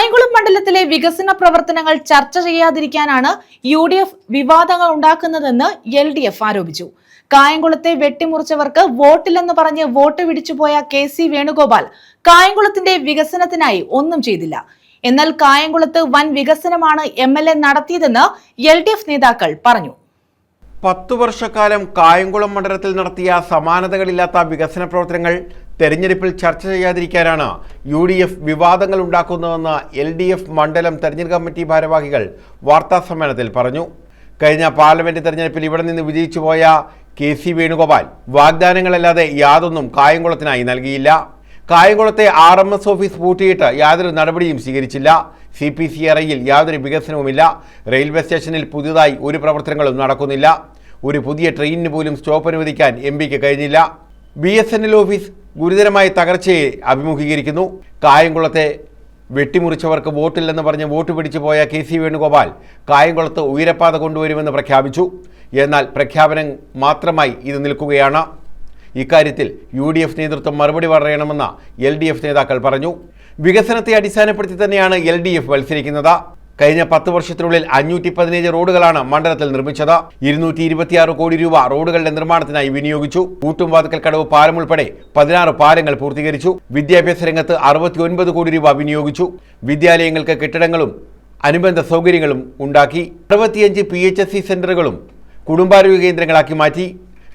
കായംകുളം മണ്ഡലത്തിലെ വികസന പ്രവർത്തനങ്ങൾ ചർച്ച ചെയ്യാതിരിക്കാനാണ് UDF വിവാദങ്ങൾ ഉണ്ടാക്കുന്നതെന്ന് LDF ആരോപിച്ചു. കായംകുളത്തെ വെട്ടിമുറിച്ചവർക്ക് വോട്ടില്ലെന്ന് പറഞ്ഞ് വോട്ട് പിടിച്ചുപോയ KC വേണുഗോപാൽ കായംകുളത്തിന്റെ വികസനത്തിനായി ഒന്നും ചെയ്തില്ല. എന്നാൽ കായംകുളത്ത് വൻ വികസനമാണ് MLA നടത്തിയതെന്ന് LDF നേതാക്കൾ പറഞ്ഞു. 10 വർഷക്കാലം കായംകുളം മണ്ഡലത്തിൽ നടത്തിയ സമാനതകളില്ലാത്ത വികസന പ്രവർത്തനങ്ങൾ തെരഞ്ഞെടുപ്പിൽ ചർച്ച ചെയ്യാതിരിക്കാനാണ് UDF വിവാദങ്ങൾ ഉണ്ടാക്കുന്നതെന്ന് LDF മണ്ഡലം തെരഞ്ഞെടുപ്പ് കമ്മിറ്റി ഭാരവാഹികൾ വാർത്താസമ്മേളനത്തിൽ പറഞ്ഞു. കഴിഞ്ഞ പാർലമെന്റ് തെരഞ്ഞെടുപ്പിൽ ഇവിടെ നിന്ന് വിജയിച്ചുപോയ KC വേണുഗോപാൽ വാഗ്ദാനങ്ങളല്ലാതെ യാതൊന്നും കായംകുളത്തിനായി നൽകിയില്ല. കായംകുളത്തെ RMS ഓഫീസ് പൂട്ടിയിട്ട് യാതൊരു നടപടിയും സ്വീകരിച്ചില്ല. CPCRIയിൽ യാതൊരു വികസനവുമില്ല. റെയിൽവേ സ്റ്റേഷനിൽ പുതിയതായി ഒരു പ്രവർത്തനങ്ങളും നടക്കുന്നില്ല. ഒരു പുതിയ ട്രെയിനിന് പോലും സ്റ്റോപ്പ് അനുവദിക്കാൻ MPക്ക് കഴിഞ്ഞില്ല. BSNL ഓഫീസ് ഗുരുതരമായ തകർച്ചയെ അഭിമുഖീകരിക്കുന്നു. കായംകുളത്തെ വെട്ടിമുറിച്ചവർക്ക് വോട്ടില്ലെന്ന് പറഞ്ഞ് വോട്ട് പിടിച്ചു പോയ KC വേണുഗോപാൽ കായംകുളത്ത് ഉയരപ്പാത കൊണ്ടുവരുമെന്ന് പ്രഖ്യാപിച്ചു. എന്നാൽ പ്രഖ്യാപനം മാത്രമായി ഇത് നിൽക്കുകയാണ്. ഇക്കാര്യത്തിൽ UDF നേതൃത്വം മറുപടി പറയണമെന്ന് LDF നേതാക്കൾ പറഞ്ഞു. വികസനത്തെ അടിസ്ഥാനപ്പെടുത്തി തന്നെയാണ് LDF മത്സരിക്കുന്നത്. കഴിഞ്ഞ 10 വർഷത്തിനുള്ളിൽ 517 റോഡുകളാണ് മണ്ഡലത്തിൽ നിർമ്മിച്ചത്. 226 കോടി രൂപ റോഡുകളുടെ നിർമ്മാണത്തിനായി വിനിയോഗിച്ചു. കൂട്ടുംവാതുക്കൽ കടവ് പാലം ഉൾപ്പെടെ 16 പാലങ്ങൾ പൂർത്തീകരിച്ചു. വിദ്യാഭ്യാസ രംഗത്ത് 69 കോടി രൂപ വിനിയോഗിച്ചു. വിദ്യാലയങ്ങൾക്ക് കെട്ടിടങ്ങളും അനുബന്ധ സൗകര്യങ്ങളും ഉണ്ടാക്കി. 65 PHSC സെന്ററുകളും കുടുംബാരോഗ്യ കേന്ദ്രങ്ങളാക്കി മാറ്റി.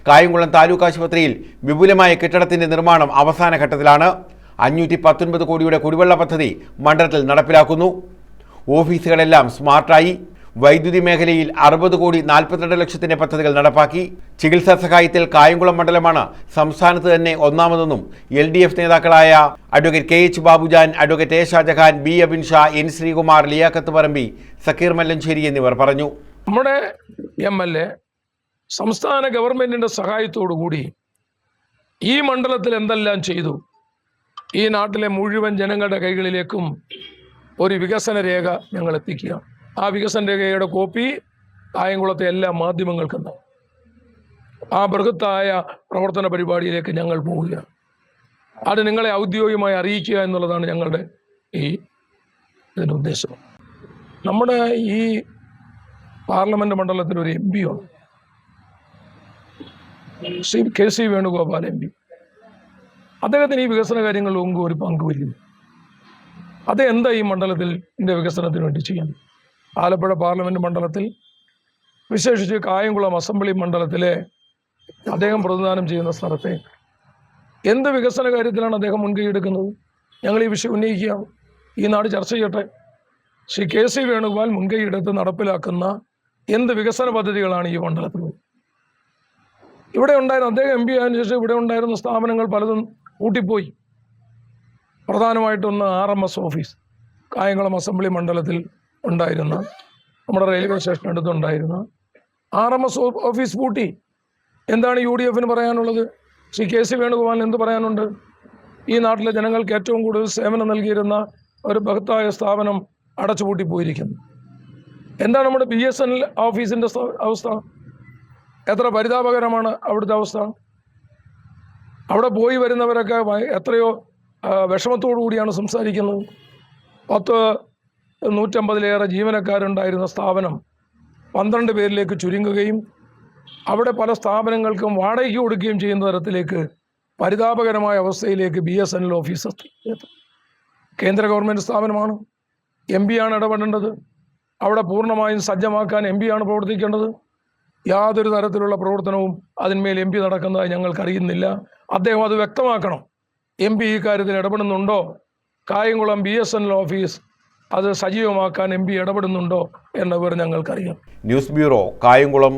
കായംകുളം താലൂക്ക് ആശുപത്രിയിൽ വിപുലമായ കെട്ടിടത്തിന്റെ നിർമ്മാണം അവസാന ഘട്ടത്തിലാണ്. 519 കോടിയുടെ കുടിവെള്ള പദ്ധതി മണ്ഡലത്തിൽ നടപ്പിലാക്കുന്നു. ഓഫീസുകളെല്ലാം സ്മാർട്ടായി. വൈദ്യുതി മേഖലയിൽ 60 കോടി 42 ലക്ഷത്തിന്റെ പദ്ധതികൾ നടപ്പാക്കി. ചികിത്സാ സഹായത്തിൽ കായംകുളം മണ്ഡലമാണ് സംസ്ഥാനത്ത് തന്നെ ഒന്നാമതെന്നും LDF നേതാക്കളായ advocate KH Babujan, advocate A Shajahan, B Abin Sha, N Sreekumar, Liyaqat Parambi, Zakir Mallancheri എന്നിവർ പറഞ്ഞു. നമ്മുടെ MLA സംസ്ഥാന ഗവൺമെന്റിന്റെ സഹായത്തോടുകൂടി ഈ മണ്ഡലത്തിൽ എന്തെല്ലാം ചെയ്തു, ഈ നാട്ടിലെ മുഴുവൻ ജനങ്ങളുടെ കൈകളിലേക്കും ഒരു വികസന രേഖ ഞങ്ങൾ എത്തിക്കുക. ആ വികസന രേഖയുടെ കോപ്പി കായംകുളത്തെ എല്ലാ മാധ്യമങ്ങൾക്കും ആ ബൃഹത്തായ പ്രവർത്തന പരിപാടിയിലേക്ക് ഞങ്ങൾ പോവുക. അത് നിങ്ങളെ ഔദ്യോഗികമായി അറിയിക്കുക എന്നുള്ളതാണ് ഞങ്ങളുടെ ഇതിൻ്റെ ഉദ്ദേശം. നമ്മുടെ ഈ പാർലമെന്റ് മണ്ഡലത്തിൽ ഒരു MP ഉണ്ട്, ശ്രീ KC വേണുഗോപാൽ MP. അദ്ദേഹത്തിന് ഈ വികസന കാര്യങ്ങളിലൊന്നും ഒരു പങ്കുവയ്ക്കുന്നു. അതെന്താ ഈ മണ്ഡലത്തിൽ വികസനത്തിന് വേണ്ടി ചെയ്യാൻ? ആലപ്പുഴ പാർലമെന്റ് മണ്ഡലത്തിൽ, വിശേഷിച്ച് കായംകുളം അസംബ്ലി മണ്ഡലത്തിലെ അദ്ദേഹം പ്രതിദാനം ചെയ്യുന്ന സ്ഥലത്തെ എന്ത് വികസന കാര്യത്തിലാണ് അദ്ദേഹം മുൻകൈ എടുക്കുന്നത്? ഞങ്ങൾ ഈ വിഷയം ഉന്നയിക്കുക, ഈ നാട് ചർച്ച ചെയ്യട്ടെ. ശ്രീ KC വേണുഗോപാൽ മുൻകൈ എടുത്ത് നടപ്പിലാക്കുന്ന എന്ത് വികസന പദ്ധതികളാണ് ഈ മണ്ഡലത്തിൽ? ഇവിടെ ഉണ്ടായിരുന്ന അദ്ദേഹം MP ആയതിനു ശേഷം ഇവിടെ ഉണ്ടായിരുന്ന സ്ഥാപനങ്ങൾ പലതും കൂട്ടിപ്പോയി. പ്രധാനമായിട്ടൊന്ന് RMS ഓഫീസ്, കായംകുളം അസംബ്ലി മണ്ഡലത്തിൽ ഉണ്ടായിരുന്ന, നമ്മുടെ റെയിൽവേ സ്റ്റേഷൻ അടുത്തുണ്ടായിരുന്ന RMS ഓഫീസ് പൂട്ടി. എന്താണ് UDFന് പറയാനുള്ളത്? ശ്രീ KC വേണുഗോപാലിന് എന്ത് പറയാനുണ്ട്? ഈ നാട്ടിലെ ജനങ്ങൾക്ക് ഏറ്റവും കൂടുതൽ സേവനം നൽകിയിരുന്ന ഒരു ബൃഹത്തായ സ്ഥാപനം അടച്ചുപൂട്ടിപ്പോയിരിക്കുന്നു. എന്താണ് നമ്മുടെ BSNL ഓഫീസിൻ്റെ അവസ്ഥ? എത്ര പരിതാപകരമാണ് അവിടുത്തെ അവസ്ഥ. അവിടെ പോയി വരുന്നവരൊക്കെ എത്രയോ വിഷമത്തോടു കൂടിയാണ് സംസാരിക്കുന്നത്. 150-150 ജീവനക്കാരുണ്ടായിരുന്ന സ്ഥാപനം 12 പേരിലേക്ക് ചുരുങ്ങുകയും അവിടെ പല സ്ഥാപനങ്ങൾക്കും വാടകയ്ക്ക് കൊടുക്കുകയും ചെയ്യുന്ന തരത്തിലേക്ക് പരിതാപകരമായ അവസ്ഥയിലേക്ക് BSNL ഓഫീസ് എത്തി. കേന്ദ്ര ഗവൺമെൻറ് സ്ഥാപനമാണ്. MP ആണ് ഇടപെടേണ്ടത്. അവിടെ പൂർണ്ണമായും സജ്ജമാക്കാൻ MP ആണ് പ്രവർത്തിക്കേണ്ടത്. യാതൊരു തരത്തിലുള്ള പ്രവർത്തനവും അതിന്മേൽ MP നടക്കുന്നതായി ഞങ്ങൾക്കറിയുന്നില്ല. അദ്ദേഹം അത് വ്യക്തമാക്കണം. MP ഈ കാര്യത്തിൽ ഇടപെടുന്നുണ്ടോ? കായംകുളം BSNL ഓഫീസ് അത് സജീവമാക്കാൻ MP ഇടപെടുന്നുണ്ടോ എന്നവർ ഞങ്ങൾക്കറിയാം. News bureau, Kayamkulam.